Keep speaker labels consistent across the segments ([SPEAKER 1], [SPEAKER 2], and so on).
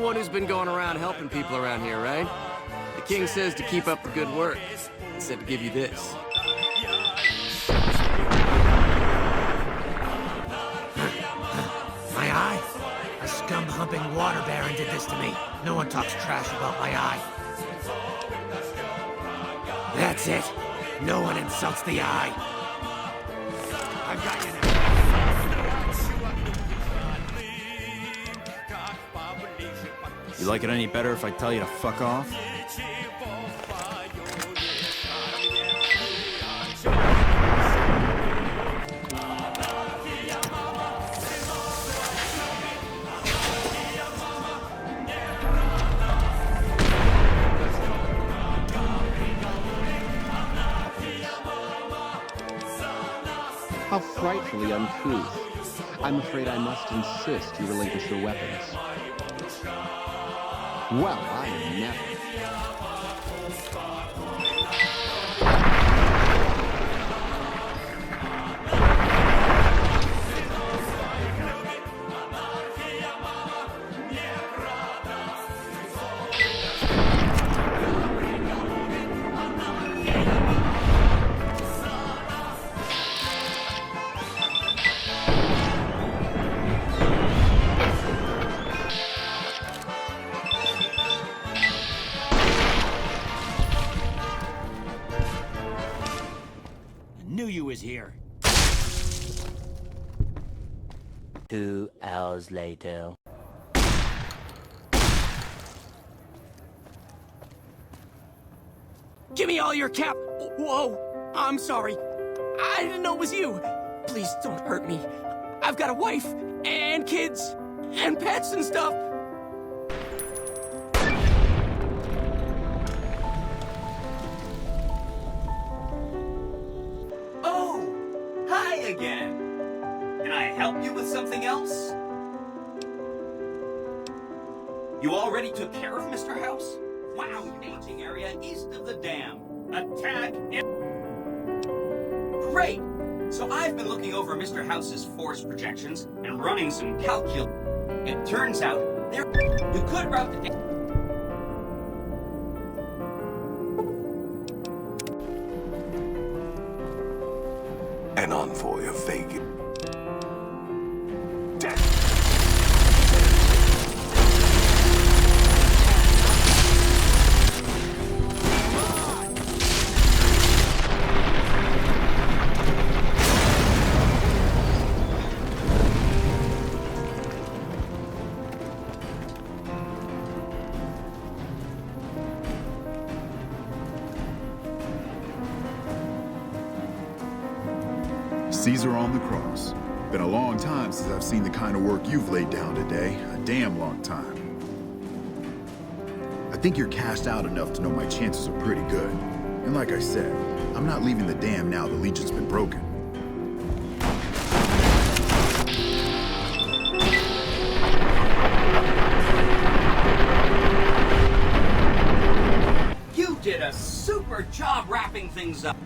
[SPEAKER 1] one who's been going around helping people around here, right? The king says to keep up the good work. He said to give you this.
[SPEAKER 2] My eye? A scum-humping water baron did this to me. No one talks trash about my eye. That's it. No one insults the eye. I've got you now.
[SPEAKER 3] You like it any better if I tell you to fuck off?
[SPEAKER 4] How frightfully uncouth. I'm afraid I must insist you relinquish your weapons. Well, I never.
[SPEAKER 2] Knew you was here.
[SPEAKER 5] 2 hours later.
[SPEAKER 1] Give me all your cap. Whoa, I'm sorry. I didn't know it was you. Please don't hurt me. I've got a wife and kids and pets and stuff.
[SPEAKER 6] Again. Can I help you with something else? You already took care of Mr. House? Wow, staging area east of the dam. Attack it. Great! So I've been looking over Mr. House's force projections and running some calcul. It turns out there you could route the dam.
[SPEAKER 7] An envoy of Vegas.
[SPEAKER 8] Caesar on the cross. Been a long time since I've seen the kind of work you've laid down today. A damn long time. I think you're cast out enough to know my chances are pretty good. And like I said, I'm not leaving the dam now the Legion's been broken.
[SPEAKER 6] You did a super job wrapping things up.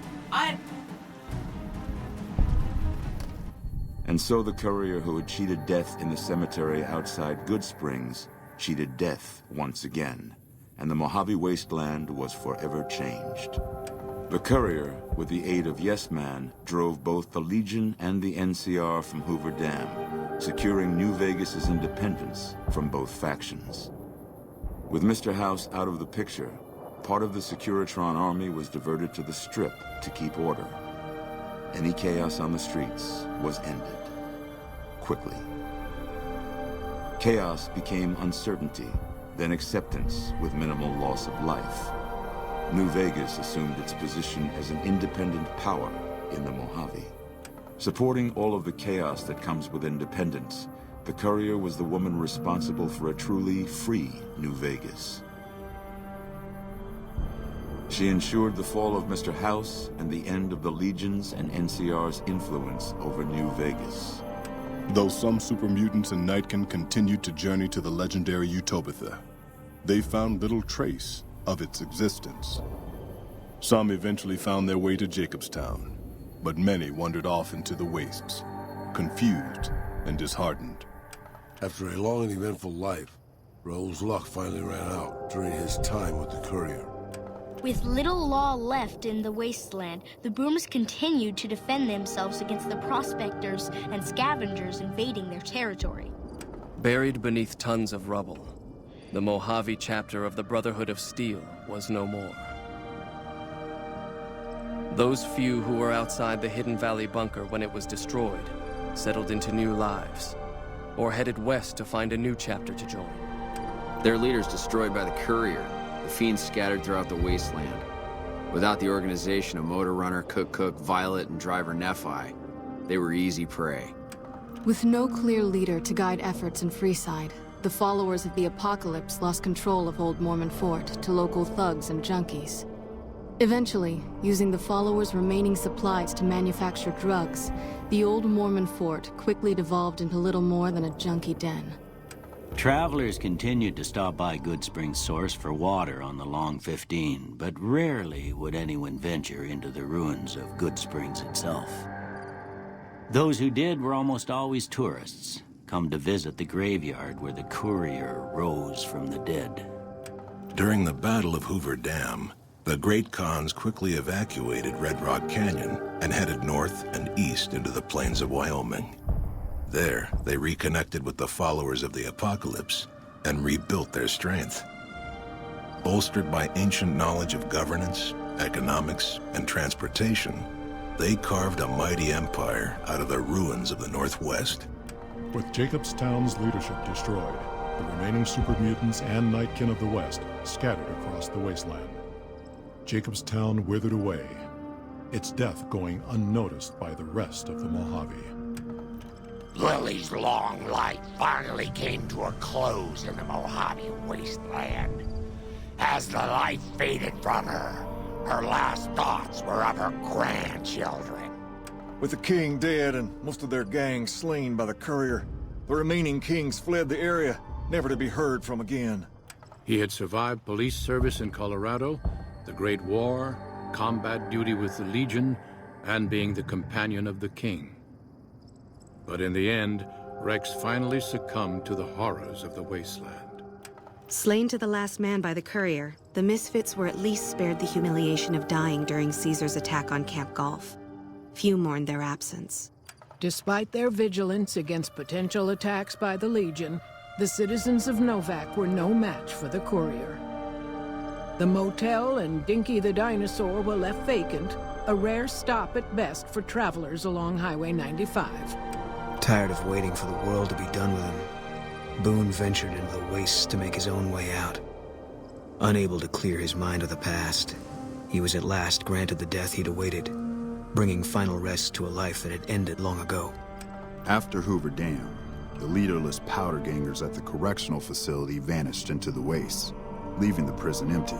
[SPEAKER 9] And so the courier who had cheated death in the cemetery outside Good Springs cheated death once again, and the Mojave wasteland was forever changed. The courier, with the aid of Yes Man, drove both the Legion and the NCR from Hoover Dam, securing New Vegas's independence from both factions. With Mr. House out of the picture, part of the Securitron army was diverted to the Strip to keep order. Any chaos on the streets was ended. Quickly. Chaos became uncertainty, then acceptance with minimal loss of life. New Vegas assumed its position as an independent power in the Mojave. Supporting all of the chaos that comes with independence, the courier was the woman responsible for a truly free New Vegas. She ensured the fall of Mr. House and the end of the Legion's and NCR's influence over New Vegas.
[SPEAKER 10] Though some super mutants in Nightkin continued to journey to the legendary Utopia, they found little trace of its existence. Some eventually found their way to Jacobstown, but many wandered off into the wastes, confused and disheartened.
[SPEAKER 7] After a long and eventful life, Roll's luck finally ran out during his time with the courier.
[SPEAKER 11] With little law left in the wasteland, the Brooms continued to defend themselves against the prospectors and scavengers invading their territory.
[SPEAKER 12] Buried beneath tons of rubble, the Mojave chapter of the Brotherhood of Steel was no more. Those few who were outside the Hidden Valley bunker when it was destroyed settled into new lives, or headed west to find a new chapter to join.
[SPEAKER 3] Their leaders destroyed by the courier, the fiends scattered throughout the wasteland. Without the organization of Motor Runner, Cook, Violet, and Driver Nephi, they were easy prey.
[SPEAKER 13] With no clear leader to guide efforts in Freeside, the followers of the Apocalypse lost control of Old Mormon Fort to local thugs and junkies. Eventually, using the followers' remaining supplies to manufacture drugs, the Old Mormon Fort quickly devolved into little more than a junkie den.
[SPEAKER 5] Travelers continued to stop by Goodsprings Source for water on the Long 15, but rarely would anyone venture into the ruins of Goodsprings itself. Those who did were almost always tourists, come to visit the graveyard where the courier rose from the dead.
[SPEAKER 7] During the Battle of Hoover Dam, the Great Khans quickly evacuated Red Rock Canyon and headed north and east into the plains of Wyoming. There, they reconnected with the followers of the Apocalypse and rebuilt their strength. Bolstered by ancient knowledge of governance, economics, and transportation, they carved a mighty empire out of the ruins of the Northwest.
[SPEAKER 10] With Jacobstown's leadership destroyed, the remaining super mutants and Nightkin of the West scattered across the wasteland. Jacobstown withered away, its death going unnoticed by the rest of the Mojave.
[SPEAKER 2] Lily's long life finally came to a close in the Mojave wasteland. As the life faded from her, her last thoughts were of her grandchildren.
[SPEAKER 14] With the king dead and most of their gang slain by the courier, the remaining kings fled the area, never to be heard from again.
[SPEAKER 15] He had survived police service in Colorado, the Great War, combat duty with the Legion, and being the companion of the king. But in the end, Rex finally succumbed to the horrors of the wasteland.
[SPEAKER 16] Slain to the last man by the courier, the Misfits were at least spared the humiliation of dying during Caesar's attack on Camp Golf. Few mourned their absence.
[SPEAKER 17] Despite their vigilance against potential attacks by the Legion, the citizens of Novak were no match for the courier. The motel and Dinky the dinosaur were left vacant, a rare stop at best for travelers along Highway 95.
[SPEAKER 18] Tired of waiting for the world to be done with him, Boone ventured into the wastes to make his own way out. Unable to clear his mind of the past, he was at last granted the death he'd awaited, bringing final rest to a life that had ended long ago.
[SPEAKER 8] After Hoover Dam, the leaderless powder gangers at the correctional facility vanished into the wastes, leaving the prison empty.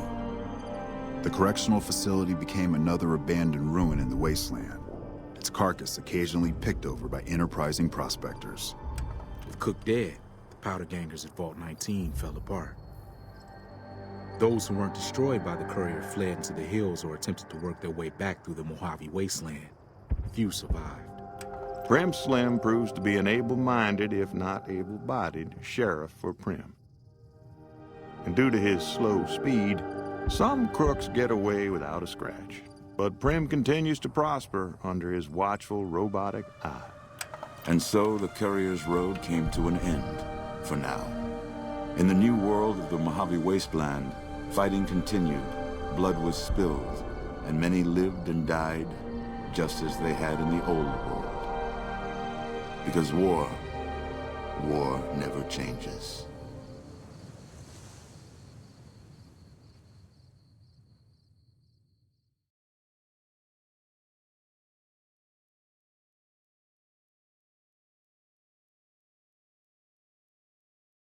[SPEAKER 8] The correctional facility became another abandoned ruin in the wasteland, its carcass occasionally picked over by enterprising prospectors.
[SPEAKER 19] With Cook dead, the powder gangers at Vault 19 fell apart. Those who weren't destroyed by the courier fled into the hills or attempted to work their way back through the Mojave wasteland. Few survived.
[SPEAKER 9] Prim Slim proves to be an able-minded, if not able-bodied, sheriff for Prim. And due to his slow speed, some crooks get away without a scratch. But Prim continues to prosper under his watchful, robotic eye. And so the courier's road came to an end, for now. In the new world of the Mojave Wasteland, fighting continued, blood was spilled, and many lived and died just as they had in the old world. Because war never changes.